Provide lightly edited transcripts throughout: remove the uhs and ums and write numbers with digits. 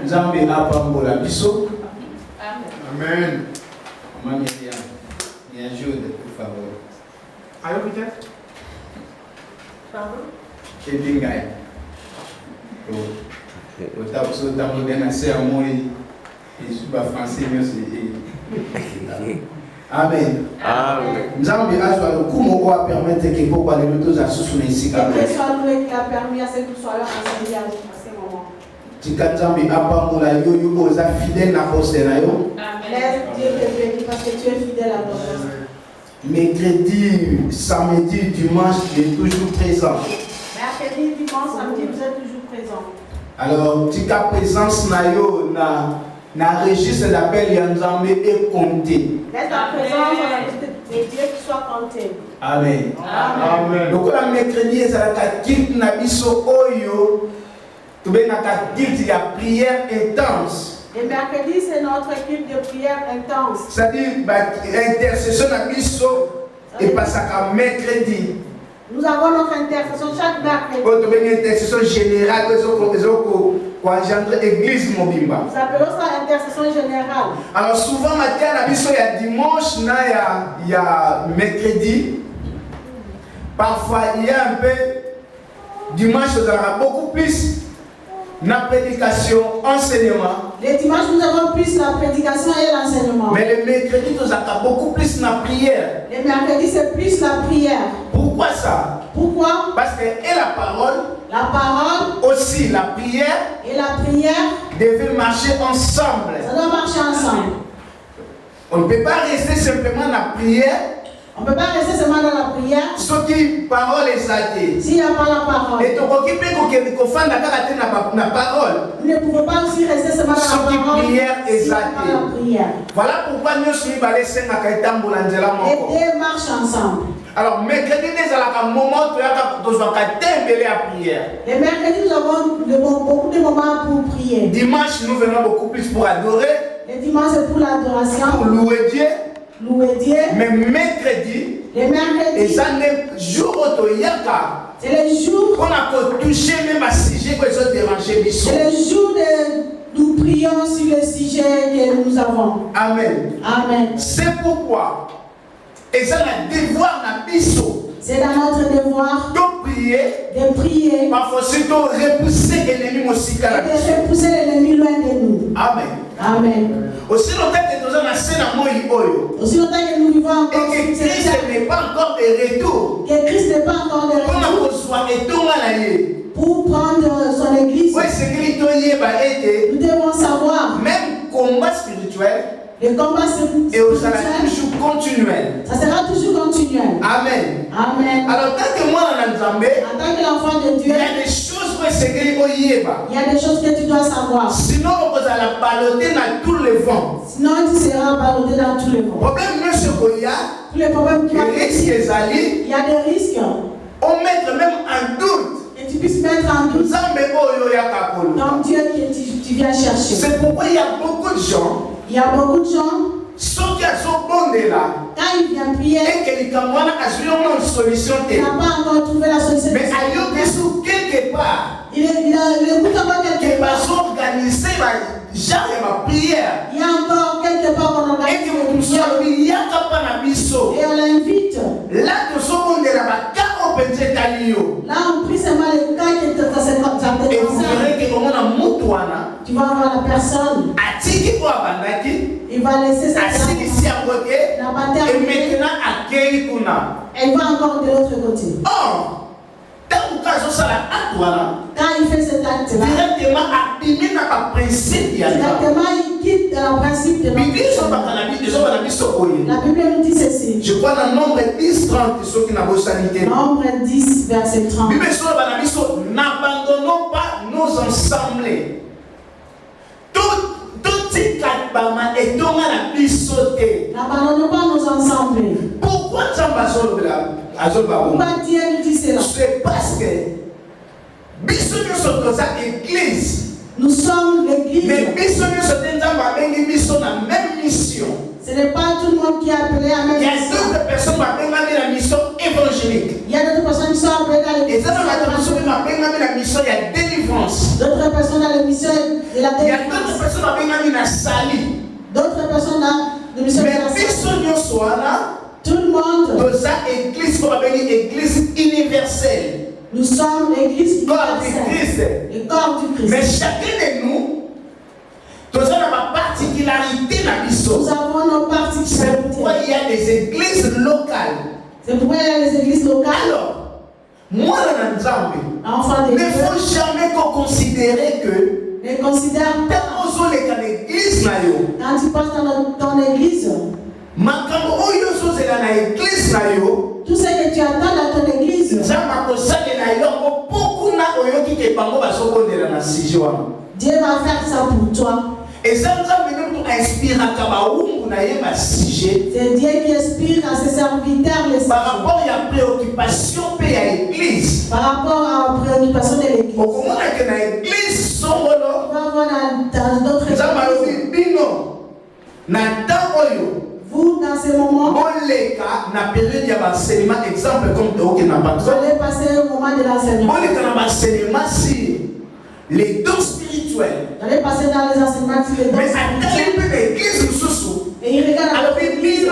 Nzambe apambola biso. Amen. Maman Myriam, il y a un jour de tout faveur. Allô, peut-être? Pardon? Et Bingaï. Au tabac, au tabac, on a assez à moi et je suis pas français, mais aussi. Amen. Amen. Nzambe azwa lokumu oyo apermettre ke poko alelo toza susu na esika Que Dieu soit loué qui a permis à ce que nous soyons ensemble à ce moment. tika Nzambe apambola yo yo oza fidèle na poste na yo. Laisse Dieu te bénir parce que tu es fidèle à ton poste. Mercredi, samedi, dimanche, tu es toujours présent. Mercredi, dimanche, samedi, vous êtes toujours présents. Alors, tika présence na yo na registre d'appel ya Nzambe est compté. Laisse ta présence dans la liste de Dieu qui soit comptée. Amen. Amen. Donc la mercredi ezalaka guilt na biso oyo tobenaka guilt ya prière intense. Et mercredi, c'est notre équipe de prière intense. C'est-à-dire intercession na biso et pasaka mercredi. Nous avons notre intercession chaque mercredi. Oyo tobengi intercession générale pour engendrer l'église mobimba. Nous appelons ça intercession générale. Alors souvent matin na biso ya dimanche na ya mercredi. Parfois il y a un peu dimanche on aura beaucoup plus na prédication, enseignement. Les dimanches nous avons plus la prédication et l'enseignement. Mais le mercredi on aura beaucoup plus na prière. Les mercredis c'est plus la prière. Pourquoi ça? Pourquoi? Parce que et la parole aussi la prière et la prière devaient marcher ensemble. ça doit marcher ensemble. On ne peut pas rester simplement dans la prière. On ne peut pas rester seulement dans la prière. Ce qui parole est satée. S'il n'y a pas la parole. Et ton occupé qu'on fait la parole. Nous ne pouvons pas aussi rester seulement dans la parole. Prière est s'il n'y a pas la prière. Voilà pourquoi nous sommes allés Les deux marchent ensemble. alors, mercredi, nous avons un moment où nous avons à prière. Les mercredis, nous avons beaucoup de moments pour prier. Dimanche, nous venons beaucoup plus pour adorer. Les dimanches, c'est pour l'adoration. Pour louer Dieu. Louer Dieu. Mais mercredi, les mercredis, et ça n'est jour où c'est le jour qu'on a touché même à sujet que ça déranger. C'est le jour de nous prions sur le sujet que nous avons. Amen. Amen. C'est pourquoi. Et ça, le devoir n'a biso. C'est dans notre devoir de prier. Parfois, c'est de repousser l'ennemi aussi. Et de repousser l'ennemi loin de nous. Amen. Amen. Aussi longtemps que nous avons scène à moi, aussi longtemps que nous vivons encore. Et que Christ n'est pas encore de retour. Que Christ n'est pas encore de retour. Pour prendre son église. Nous devons savoir. Même combat spirituel. Le combat spirituel. Et ça sera toujours continuel. Ça sera toujours continuel. Amen. Amen. Alors, tant que moi, en tant que l'enfant de Dieu, il y a des choses que c'est il y a des choses que tu dois savoir. Sinon, on va la balloter dans tous les vents. Sinon, tu seras ballotté dans tous les vents. Problème, monsieur Goya. Tous les problèmes qu'il y a. Il y a des risques. On met même en doute. Que tu puisses mettre en doute. Donc, Dieu que tu viens chercher. C'est pourquoi il y a beaucoup de gens. Il y a beaucoup de gens. Ceux qui sont bons de là. Quand ils viennent prier. Et que les camarades ont une solution. Il n'a pas encore trouvé la solution. Mais ailleurs quelque part. Il écoute encore quelque part. Qui va s'organiser. Genre ma prière. Il y a encore quelque part qu'on organise. Et que nous sommes il y a pas na biso. Et on l'invite. Là nous sommes de la baka open talio. Là on prie seulement les cas qui étaient dans cette contact. Et vous verrez que comment na mutuana. Tu vas voir la personne. Atiki pour abandaki. Il va laisser cette personne. Ici à côté. La bataille. Et maintenant accueillir kuna. Elle va encore de l'autre côté. Oh. Quand il fait cet acte-là, directement il quitte le principe de la Bible nous dit ceci. Je crois dans Nombre 10, 30, ceux qui n'ont pas sanité. Nombre 10, verset 30. N'abandonnons pas nos assemblées. N'abandonnons pas nos assemblées. Pourquoi Dieu nous dit cela? C'est parce que l'église. Nous sommes l'église. Mais nous la même mission. Ce n'est pas tout le monde qui est appelé à la même mission. Il y a d'autres personnes qui appellent la mission évangélique. Il y a d'autres personnes qui sont appelées à la mission. Et ça, la mission de la délivrance. D'autres personnes dans l'émission de la Il y a d'autres délivrance. personnes qui ont sali. D'autres personnes dans l'émission de Mais la biso tout le monde. dans sa église, comme on dit, église universelle. Nous sommes l'église Corps du universelle. Christ. Le corps du Christ. Mais chacun de nous, nous avons ma particularité dans Nous biso. avons nos C'est pourquoi particularités. il y a des églises locales. C'est pourquoi il y a les églises locales. Alors, moi, dans Nzambe, Enfants de il ne Dieu. faut jamais qu'on considère que Les considère tant aux l'église, quand tu passes dans ton église, makambo oyo ozozela na église na yo tout ce que tu attends dans ton église, nzambe akosalela yo beaucoup na oyoki ke bango bazokondela na sujet wana Dieu va faire ça pour toi. eza nzambe nde moto ainspiraka bawumbu na ye basujet C'est Dieu qui inspire à ses serviteurs les par sujets. rapport ya préoccupation mpe ya église Par rapport à la préoccupation de l'église. okomona ke na église songolo On va voir dans d'autres nzambe alobi églises. bino na ntan oyo Vous, dans ces moments, boleka na période ya baenseignement exemple comme toke na vous bato allez passer au moment de l'enseignement. boleka na baenseignement sur les dons spirituels. Vous allez passer dans les enseignements sur les dons Mais à spirituels. quel peu l'église nous Et il regarde alors la église.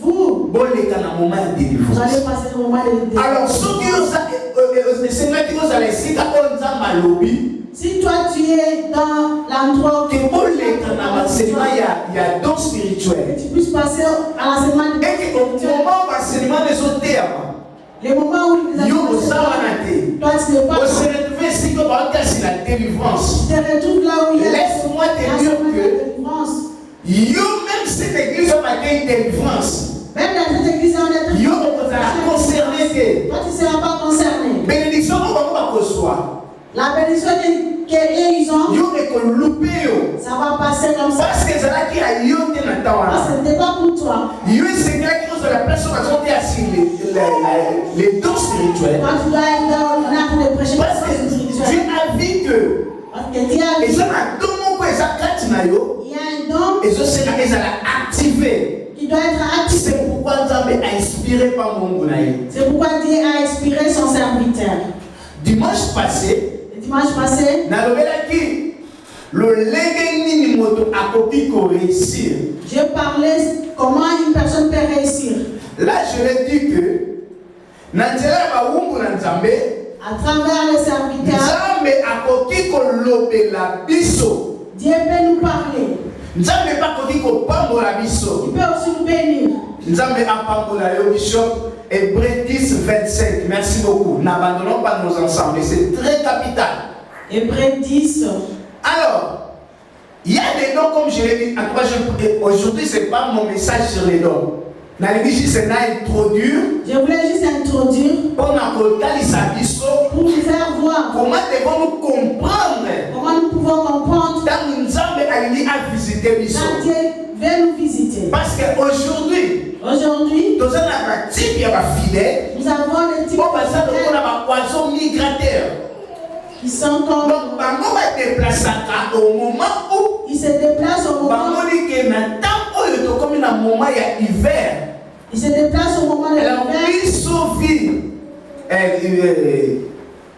Vous, bon les cas dans moment de vous délivrance. allez passer au moment de Alors ceux qui osent aller ici quand on a malobi si toi tu es dans l'endroit que bon les cas dans l'enseignement il y a dons spirituels. tu puisses passer à l'enseignement de Et qu'au moment où l'enseignement des autres termes, les moments où ils yo ont osawanate. toi tu n'es pas On se retrouve ici comme on c'est la délivrance. tu te retrouves là où il y a Laisse-moi te dire l'enseignement de que délivrance. yo même cette église on a une délivrance. Même dans cette église on est Yo on est concerné. toi tu ne seras pas concerné. Bénédiction on va recevoir. La bénédiction qu'ils ont, Yo ekolupe yo. ça va passer comme ça. Parce que ça qui a yo te na Parce tawana. que ce n'était pas pour toi. Yo c'est que qui la personne a sont assis les dons spirituels. Quand tu dois être dans, on a pour les prêcher Parce parce que que Dieu a vu que Parce que Dieu a et dit, ça na tout mon quoi ça kati na yo. il y a un don Et ça c'est que ça l'a activé. qui doit être actif. C'est pourquoi Nzambe a inspiré par mon naïe. C'est pourquoi Dieu a inspiré son serviteur. Dimanche passé, Le dimanche passé, nalobelaki lolenge nini moto akoki ko réussir. Dieu parlait comment une personne peut réussir. Là je l'ai dit que na nzela ya bawumbu na Nzambe À travers les serviteurs, Nzambe akoki kolobela biso. Dieu peut nous parler. Nzambe pa akoki kopambola biso. Il peut aussi nous bénir. Nzambe apambola yo bishop. Hébreux 10, 25. Merci beaucoup. N'abandonnons pas nos ensembles. C'est très capital. Hébreux 10. Alors, il y a des dons, comme je l'ai dit. En tout cas, aujourd'hui, ce n'est pas mon message sur les dons. Dans l'église, c'est d'introduire. Je voulais juste introduire Pour pour vous faire voir comment devons-nous comprendre comment nous pouvons comprendre quand Nzambe alingi a visité biso. quand Dieu veut nous visiter. Parce qu'aujourd'hui, Aujourd'hui, nous avons un type de fidèles. nous avons des types Bon, bah, ça, nous de avons un poisson migrateur. qui sont comme Donc, bango va déplacer au moment où ils se déplacent au moment bango dit que maintenant, oyo to comme un moment il y a hiver. ils se déplacent au moment de Alors, l'hiver. biso vie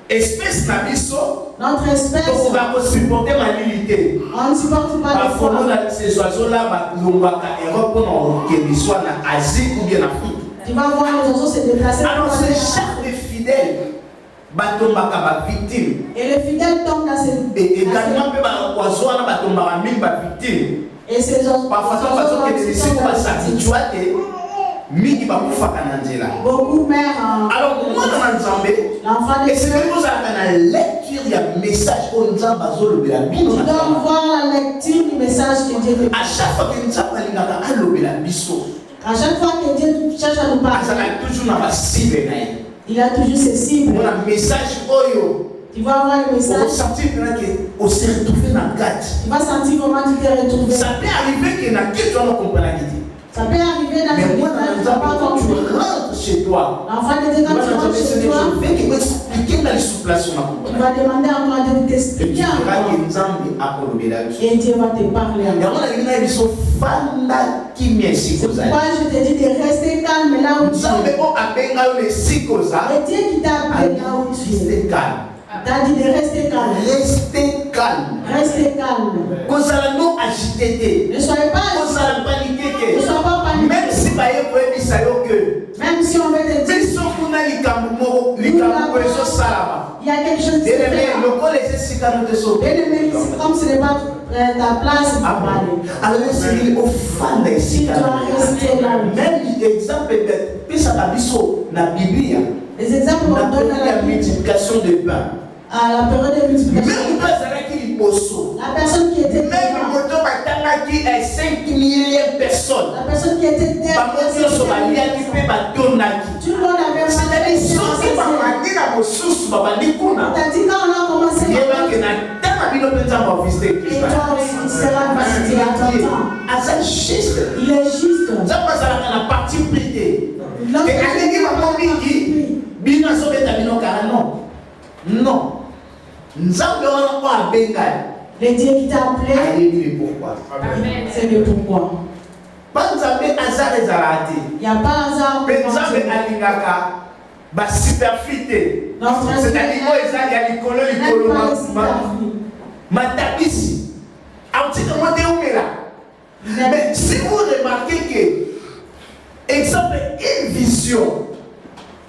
espèce na biso. Notre espèce, Donc, on va supporter ma limité. on ne supporte pas le Parfois, froid. ces oiseaux-là, ils vont à Europe, qu'ils soient en Asie ou bien en Afrique. Tu vas voir les oiseaux se déplacer. Alors, c'est chaque fidèle, batombaka ba victime. Et les fidèles tombent dans ces Et également, les oiseaux, batombaka mille ba victime. Et ces oiseaux, Parfois, mingi bakufaka na nzela. beaucoup meurent. Alors mwana na Nzambe L'enfant de et c'est Dieu, que nous avons la lecture il y a message au Nzambe azolobela tu bino. dois voir la lecture du message que Dieu te À chaque fois que Nzambe alingaka alobela biso À chaque fois que Dieu cherche à nous parler, azala toujours na basibe na ye. il a toujours ses cibles. Mona message oyo Tu vas voir le on message, sentir que on s'est retrouvé dans quatre. tu vas sentir comment tu t'es retrouvé. Ça peut arriver que na kitu on comprend la guidi. Ça peut arriver dans Mais une moi vie, dans tu n'as pas Nzambe quand tu compris. rentres chez toi. L'enfant de Dieu, quand tu rentres chez toi, Je vais que expliquer dans les souplesses on tu vas demander encore à Dieu de et tu t'expliquer verras encore. que Nzambe akolobela biso. Et Dieu va te parler encore. yango nalingi na biso fanda kimia esika ozali Moi, je te dis de rester calme là où tu nzambe es. o abenga yo na esika oza Et Dieu qui t'a appelé là où tu es. reste calme T'as dit de rester calme. Restez calme. Restez calme. Kozala non agité. Ne soyez pas Kozala paniqué. Ne soyez pas paniqué. Même si baye koyebi sayo que. Même si on veut te dire. Biso kuna likambo koleso salama. Il y a quelque chose qui se fait. Comme ce n'est pas ta place, tu alors c'est au fan de tu dois rester là. même exemple puis ça a biso na Bible. Les exemples qu'on donne à la multiplication de pain. À la période de multiplication. Même toi qui la personne qui était même moto qui est 5 millième personnes. La personne qui était derrière. Tu dois l'avoir. C'est-à-dire si on dit t'as dit quand on a commencé. Et toi aussi tu seras visité à ton temps. Il est juste. Ça passe à la partie privée. Et quand il dit maman Mingi, Bina Sobeta Bino Karano. Non. Nous avons pas à Bengal. Le Dieu qui t'a appelé. Pourquoi? C'est le pourquoi. Pas de hasard et zarati. Il n'y a pas hasard. Pensambe alingaka ba superfité. C'est-à-dire moi il y a l'école matabisi. Mais si vous remarquez que exemple une vision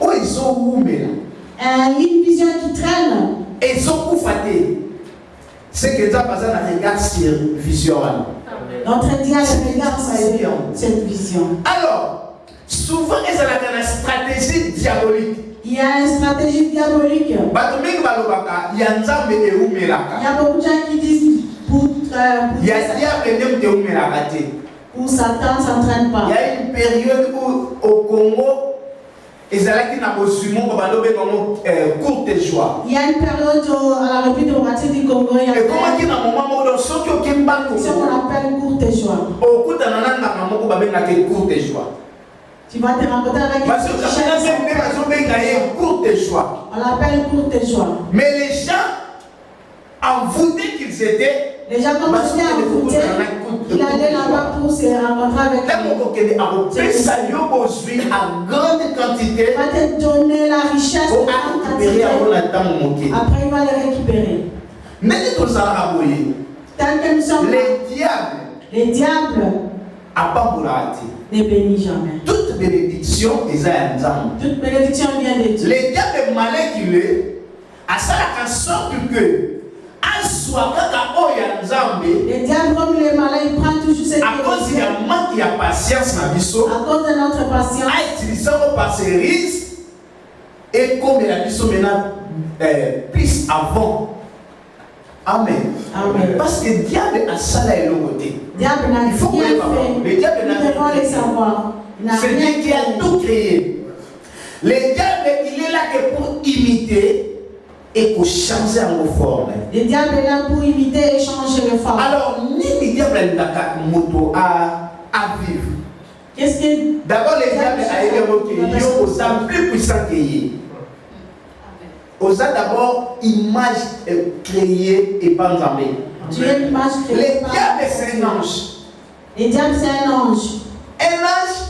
où ils ont oumela. Une vision qui traîne. Et ils ont oufaté. C'est que ça passe à regarder sur vision. Notre diable regarde cette vision. Alors, souvent, il y a une stratégie diabolique. Il y a une stratégie diabolique. Il y a beaucoup de gens qui disent pour Satan ne s'entraîne pas. Il y a une période où au Congo, il y a une courte joie. Il y a une période à la République démocratique du Congo. Il y a ce qu'on appelle courte joie. Tu vas te rencontrer avec une courte joie. On l'appelle courte joie. Mais les gens envoûtés qu'ils étaient, les gens commençaient à envoûter. Il allait là-bas pour se rencontrer avec eux. À grande quantité. Il va te donner la richesse de grande quantité. Après, il va les récupérer. Tant que nous sommes les diables ne bénissent jamais. Toute bénédiction vient de Dieu. Les diables malins qu'il est, à ça la sorte que les diables comme les malins, ils prennent toujours cette à cause de manque de patience, à cause de notre patience, à utiliser vos passeries et comme la mission maintenant plus avant. Amen. Amen. Parce que le diable a ça là et le côté. Diable n'a rien fait. Le diable n'a rien fait. C'est Dieu qui a tout créé. Le diable, il est là que pour imiter et pour changer en forme. Le diable est là pour imiter et changer de forme. Alors, ni le diable n'a qu'à moto à vivre. Qu'est-ce que d'abord, le diable a évoqué il plus puissant que lui. Osa d'abord image créée et pas ensemble. Dieu est l'image créée. Le diable c'est un ange. Le diable c'est un ange. Un ange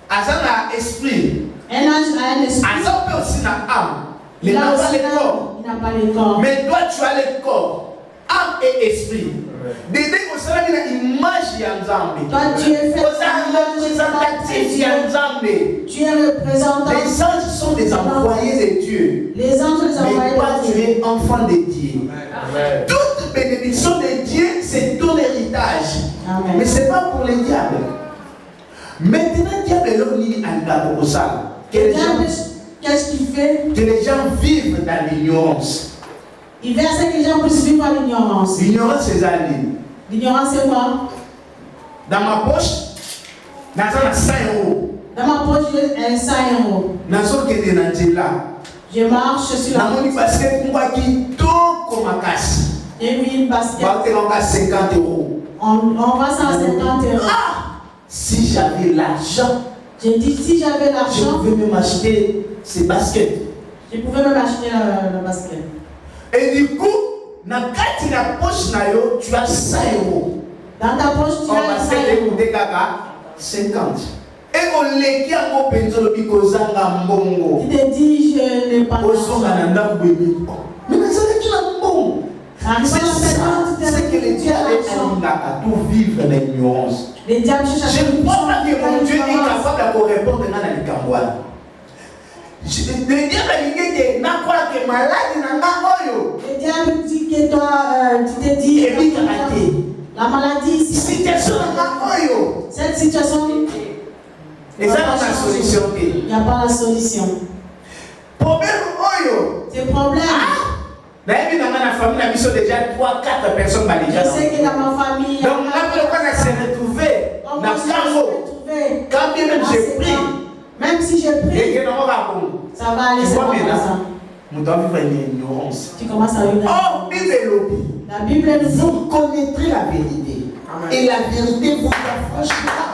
a un esprit. Un ange a un esprit. A peut aussi une âme. Il n'a pas le corps. Il n'a pas le corps. Mais toi tu as le corps, âme et esprit. Dédé au salaire de l'image d'Anzambe. Toi tu es fait représentatif d'Anzambe. Tu es représentant. Les anges sont des envoyés de Dieu. Les anges sont des envoyés de Dieu. Mais toi tu es enfant de Dieu. Amen. Toute bénédiction de Dieu c'est ton héritage. Amen. Mais ce n'est pas pour les diables. Maintenant diable est là où il y a un gâteau au sol. Qu'est-ce qu'il fait? Que les gens vivent dans l'ignorance. Il veut que les gens puissent vivre dans l'ignorance. L'ignorance, c'est ça. L'ignorance, c'est quoi? Dans ma poche, dans 100 euros. Dans ma poche, j'ai 100 euros. Je marche sur la route. J'ai vu une basket. 50 euros. On va 150 euros. Ah! Si j'avais l'argent. J'ai dit si j'avais l'argent. Je pouvais même acheter ces baskets. Je pouvais même acheter la basket. Et du coup, dans la poche, tu as 100 euros. Dans ta poche, tu as 100 euros. 50. Et on les qui a mon penzo le pico zanga mbongo. Tu te dis, je n'ai pas. Mais C'est que le diable a tout vivre l'ignorance. Je ne crois pas que mon Dieu est capable de répondre à la Likamboa. Le diable a dit que n'a pas que malade n'a oyo. Le diable dit que toi tu te dis la maladie situation n'a oyo. Cette situation et ça n'a pas de solution. Il n'y a pas la solution. Problème oyo. Ces problèmes. D'ailleurs, dans ma famille, nous sommes déjà 3-4 personnes déjà. Je sais que dans ma famille. Donc, là, on a se retrouvé dans le quand bien même j'ai pris. Même si j'ai pris, ça va aller. C'est quoi maintenant? Nous devons vivre une ignorance. Tu commences à vivre. Oh, la Bible nous dit. Vous connaîtrez la vérité. Amen. Et la vérité vous affranchira.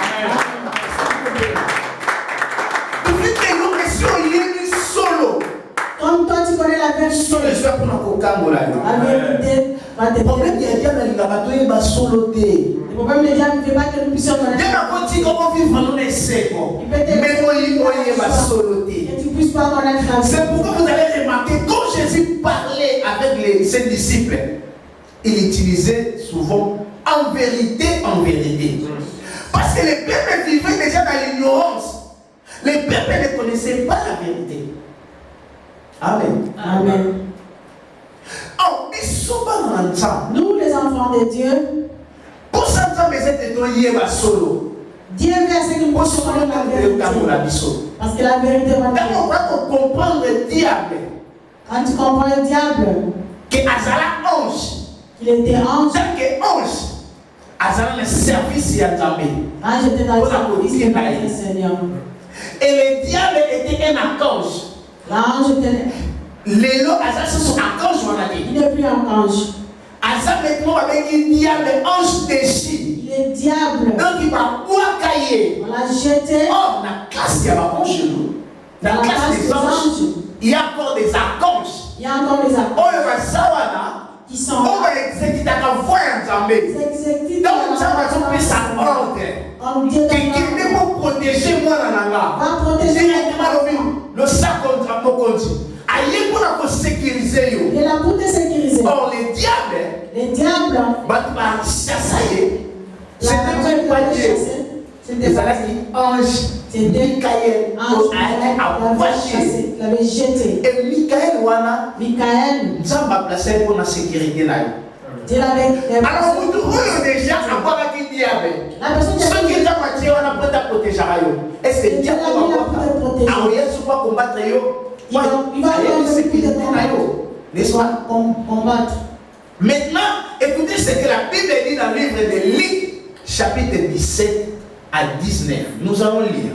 Comme toi tu connais la vérité. La vérité va te dire. Le problème des diables ne fait pas que nous puissions connaître. C'est pourquoi vous allez remarquer quand Jésus parlait avec ses disciples, il utilisait souvent en vérité, en vérité. Parce que les peuples vivaient déjà dans l'ignorance. Les peuples ne connaissaient pas la vérité. Amen. Amen. Oh, nous les enfants de Dieu, pour ça, Dieu veut à ce que nous puissions connaître la vérité. Parce que la vérité va nous comprendre le diable. Quand tu comprends le diable, que Azala ange. Il était ange. Tant que ange, Azala le service à Nzambe. Ange était dans le service de notre Seigneur. Et le diable était un archange. L'ange était. Lélo, Azala c'est son archange, on a dit. Il n'est plus un ange. Azala maintenant avec un diable, ange déchu. Il est diable. Donc il va pouvoir cailler. On l'a jeté. Oh, dans la classe, il y a un ange. Dans la classe des anges, il y a encore des archanges. Il y a encore des archanges. Oh, il va savoir. Qui sont. On va exécuter ta voix en Zambé. Donc, ça va tomber sa ordre. Qui n'est pas protéger moi dans la langue. Va protéger le sac contre mon compte. Aïe pour la sécuriser. Il est là pour te sécuriser. Or, les diables. Les diables. C'était même pas Dieu. C'était ange. C'était Michael. Il avait jeté. Et Michael, Michael. Nous avons placé pour la sécurité là. Alors, vous déjà avoir un diable. Ceux qui ont matière, on a pas protéger. Est-ce que le diable va combattre? Il va combattre. Maintenant, écoutez ce que la Bible dit dans le livre de Luc, chapitre 17 à 19. Nous allons lire.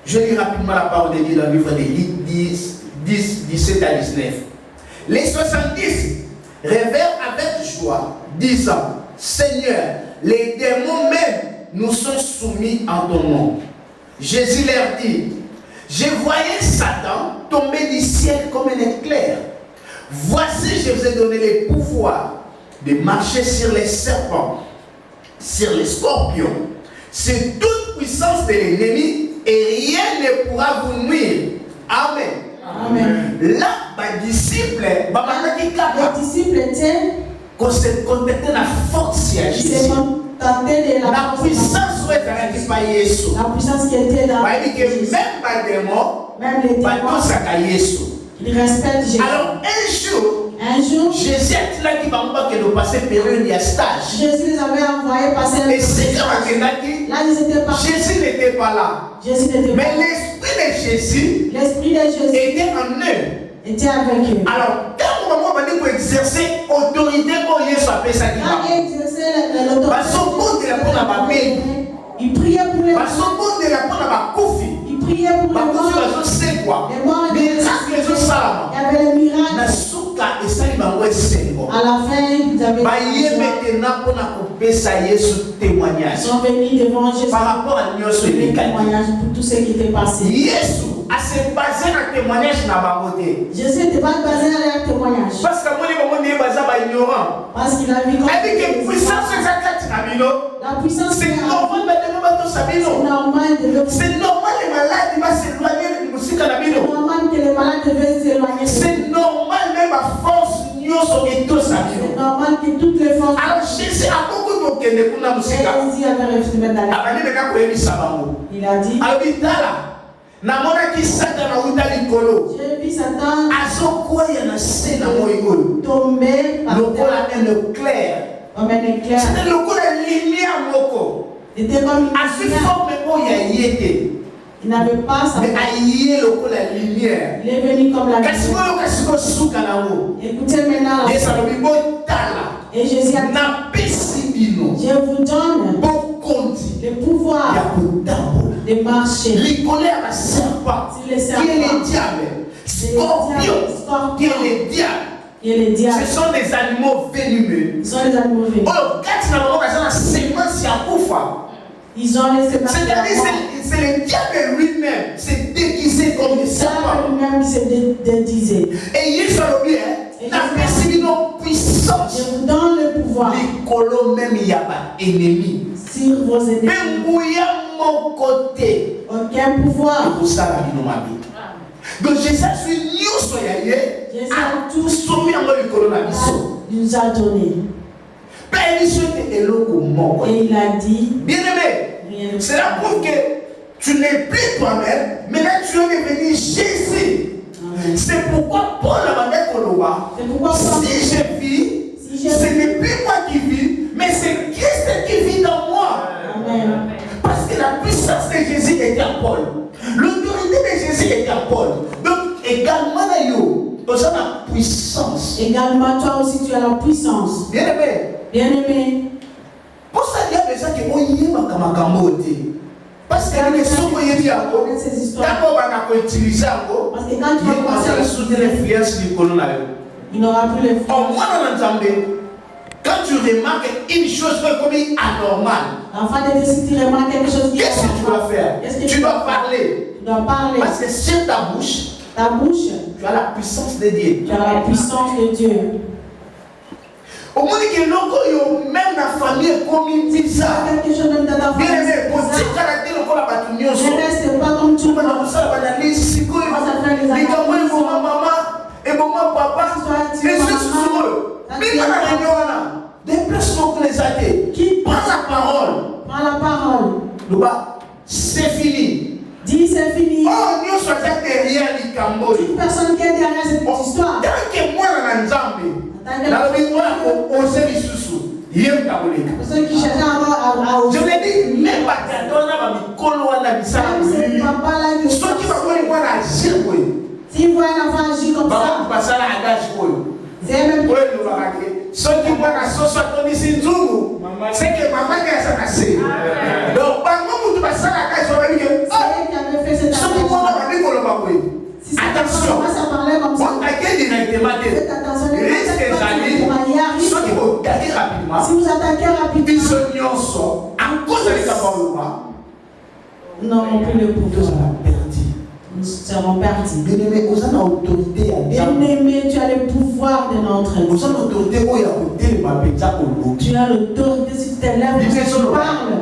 Je lis rapidement la parole de Dieu dans le livre de Luc 17 à 19. Les 70 révèrent avec joie, disant: Seigneur, les démons même nous sont soumis en ton nom. Jésus leur dit: Je voyais Satan tomber du ciel comme un éclair. Voici, je vous ai donné le pouvoir de marcher sur les serpents, sur les scorpions, sur toute puissance de l'ennemi, et rien ne pourra vous nuire. Amen. Amen. Là, les disciples étaient contactés la force à Jésus. La puissance qui était dans Jésus. Même les démons, ils respectent Jésus. Alors un jour, Jésus est là qui va que nous passer période de stage. Jésus les avait envoyés passer un et c'est quand là, ils étaient pas. Jésus n'était pas là. Jésus n'était pas. Mais l'esprit de Jésus était en eux. Était avec eux. Alors, quand on va dire pour exercer autorité pour Jésus appelle ça qui va. L'autorité. Il priait pour les morts. Il priait pour les morts. C'est quoi? Il y avait les miracles. À la fin, ils avaient ils sont venus devant Jésus par rapport à témoignage pour tout ce qui était passé. Jésus n'était pas basé à leur témoignage. Parce qu'il a vu La puissance C'est est normal c'est normal les malades vont s'éloigner de musique à la C'est normal que les malades devaient s'éloigner. C'est normal même à force C'est normal que toutes les forces. alors Jésus a beaucoup de monde pour la musique. Jésus avait refusé de d'aller. Il a dit j'ai vu Satan tomber par terre. Comme un éclair. C'était le coup de lumière moko. C'était comme une lumière. Il n'avait pas sa mais le coup de la lumière. Il est venu comme la lumière. Écoutez maintenant. Et Jésus a dit, je vous donne le pouvoir de marcher. Sur les serpents. Qui est le diable? Scorpion. Qui est le diable? Et les diables. Ce sont des animaux venimeux. Ce sont les animaux venimeux. Oh, quand tu as séquence à Koufa. Ils ont les séquences. C'est le diable lui-même. C'est déguisé comme des serpents. C'est le diable lui-même qui s'est déguisé. Et il est sur le bien. La puissance. Je vous donne le pouvoir. Les colons même, il y a pas ennemi. Sur vos ennemis. Même bouillant mon côté. Aucun pouvoir. Pour ça, la vie nous m'habite. Donc Jésus a tout soumis en mode coronavirus. Il nous a donné. Et il a dit, bien aimé, c'est la preuve que tu n'es plus toi-même, mais là tu es devenu Jésus. C'est pourquoi Paul a dit si je vis, ce n'est plus moi qui vis, mais c'est Christ qui vit dans moi. Amen. Parce que la puissance de Jésus était en Paul. L'autorité de Jésus était en Paul. Donc, également, tu as la puissance. Également, toi aussi, tu as la puissance. Bien aimé. Bien aimé. Pour ça, il y a des gens qui ont eu parce que les gens qui ont eu ces histoires, quand utiliser parce que quand tu vas commencer à l'influence du colonel, il n'aura plus les forces. Quand tu remarques une chose comme anormale, l'enfant de Dieu, si tu remarques quelque chose qui est qu'est-ce que tu dois faire? Tu dois parler. Tu dois parler. Parce que sur ta bouche, tu as la puissance de Dieu. Tu as la puissance de Dieu. Au moins que même la famille est comme une bizarre. Quelque chose même dans ta famille. Ne reste pas comme tout le monde. Prends la parole. Prends la parole. C'est fini. Dis c'est fini. Oh, nous sommes derrière les Cambodge. Toute personne qui est derrière cette histoire. Tant que moi, ceux qui cherchent à je l'ai dit, même pas si vous voyez un enfant agir comme ça, c'est même ceux qui voient la sauce à Tony Sinzungu, c'est que maman est cassée. Donc, par contre, vous passez la cage, vous avez dit que ceux qui voient la famille, attention, on attaque directement. Ceux qui vont attaquer rapidement, si vous attaquez rapidement, ils sont à cause de l'état nous n'aurons plus le pouvoir. Nous serons perdus. Bien-aimé, vous avez l'autorité à dire. Bien-aimé, tu as le pouvoir de notre Dieu. Vous avez l'autorité où il y a côté ma pétac au loup. Tu as l'autorité si tu t'élèves et tu parles.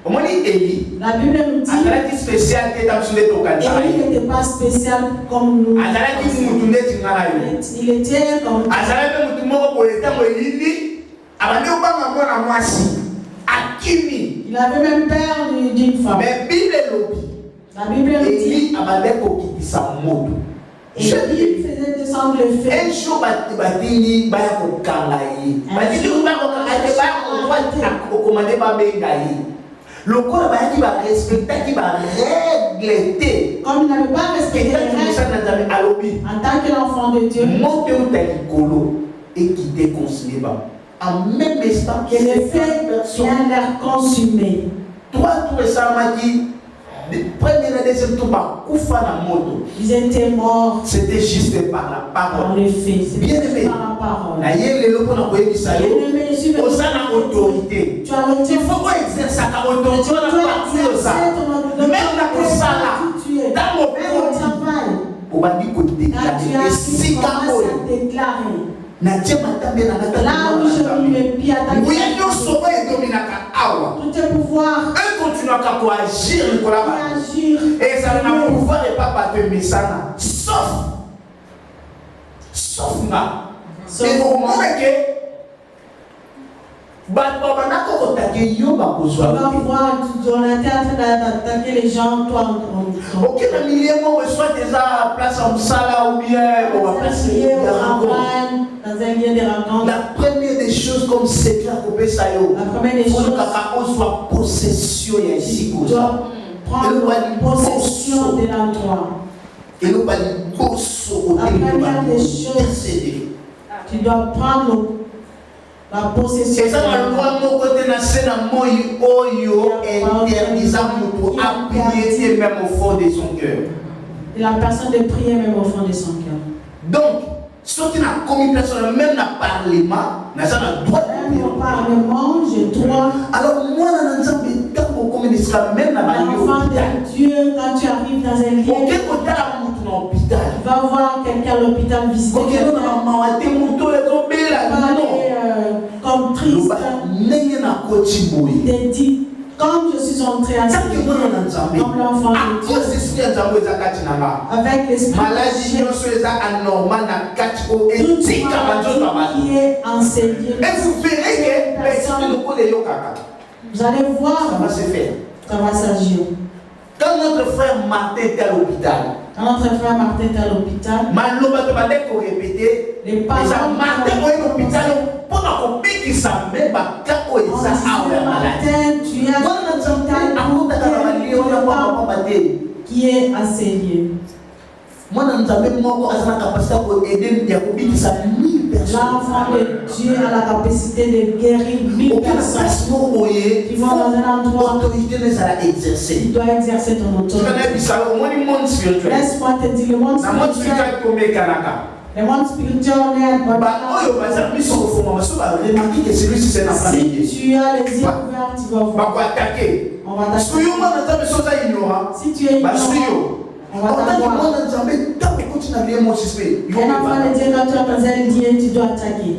Au moins, Élie. La Bible nous dit. Atalaki spécial qui est dans le Tokana. Élie n'était pas spécial comme nous. Atalaki Moutoune Tingarayo. Il était comme. Atalaki Moutoune pour le temps où Élie. Abandé au bas ma à moi si. Akimi. Il avait même peur d'une femme. Mais Bible lobby. La Bible nous dit. Élie abandé pour quitter sa mode. Et il faisait descendre le feu. Un jour, Batini va au Kangaï. Batini va au Kangaï. Au commandé va Bengaï. Le corps va respecter, qui va régler. Comme il n'avait pas respecté les règles, en tant que l'enfant de Dieu, monter au Taïkolo et qui te consommé. En même instant, que le feu vient leur consumer. Toi, tout récemment dit, première et deuxième tour par Koufa la moto. Ils étaient morts. C'était juste par la parole. Par le fait. Bien aimé. Par la parole. Bien aimé, aux autorité. Tu as l'autorité. Il faut exercer sa autorité. Même la Koussala. Dans mon travail. On va dire que déclarer. Si tu commences à déclarer. Là où je mets mes pieds à ta de pouvoir eux continuent à agir, Nicolas. réagir. Et ça n'a pouvoir et pas battre mais ça n'a. Sauf là. Et au moment que Tu vas voir, on était en train d'attaquer les gens, toi, ok, le millier reçoit déjà place en salle ou bien on va passer dans un lieu de rencontre. la première des choses comme c'est clair que ça la première des choses, on soit possession et ainsi tu dois prendre possession de l'endroit. et nous pas les bosses au La première des choses, tu dois prendre la possession. et ça va voir mon côté dans scène moi oyo interdisant pour appuyer même au fond de son cœur. Et la personne de prier même au fond de son cœur. Donc, ce qui n'a commis personne, même dans le parlement, n'a pas droit de même au parlement, j'ai droit. alors, moi, dans un même dans L'enfant de Dieu, quand tu arrives dans un lieu, tu vas voir quelqu'un à l'hôpital visiter quelqu'un. Comme triste, il te dit, comme je suis entré à cette vie, comme l'enfant de Dieu, avec l'esprit tout qui est enseigné. Et vous verrez que vous allez voir, ça va se faire. Ça va s'agir. Quand notre frère Martin était à l'hôpital, les parents Martin est à l'hôpital pour qu'on pique sa mère, tu es qui est assez lié. L'enfant de Dieu a la capacité de guérir 1000 personnes qui vont dans un endroit où tu dois exercer ton autorité. Laisse-moi te dire, le monde spirituel, on est si tu as les yeux ouverts, tu vas voir. On va t'attaquer. Si tu es ignorant, on va t'attaquer. Un enfant de Dieu, quand tu as dans un lieu, tu dois attaquer.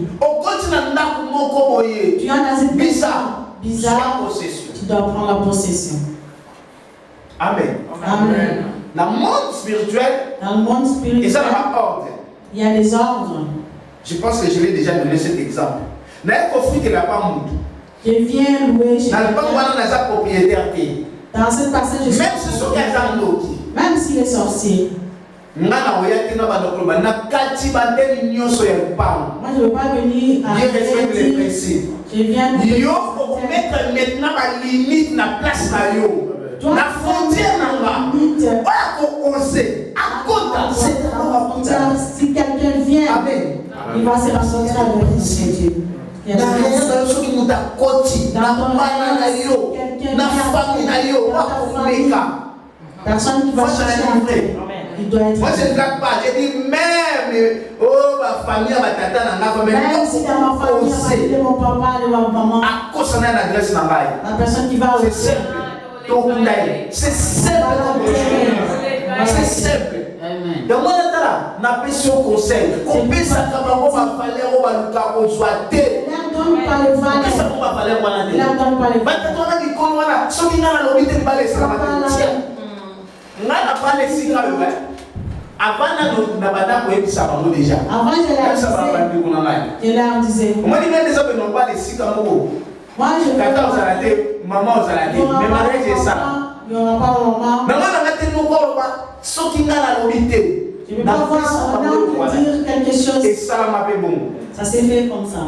Tu es dans une bizarre, tu dois prendre la possession. Amen. Amen. Dans le monde spirituel, et ça va ordre. Il y a des ordres. Je pense que je l'ai déjà donné cet exemple. Je viens louer chez quelqu'un. Dans cette passage, je suis même s'il est sorcier. Moi, je ne veux pas venir à dire, je viens mettre maintenant la limite, la place, la frontière, si quelqu'un vient, il va se rencontrer avec Dieu. Personne qui va chercher, il doit être. Moi, je ne blague pas. Je dis même, ma famille, ma tata, même si dans ma famille, mon papa, ma maman, à cause de l'adresse, la personne qui va au c'est simple. C'est simple. C'est simple. Donc, moi, je n'ai pas de conseil. On peut s'accaparer, on va parler, on va nous faire qu'on soit té. Il n'entend pas le valeur. On va parler, on va il n'entend pas le valeur. on a dit qu'on va ce qui n'a pas l'objet de parler, ça va on n'a pas les signes avant déjà. Avant, je leur disais. Moi, je n'ai pas les signes moi, je vais maman, mais mariage est ça. Il n'y aura pas maman. Mais moi, ce qui n'a pas l'objet. Je ne vais pas voir un homme dire quelque chose. Et ça m'a fait bon. Ça s'est fait comme ça.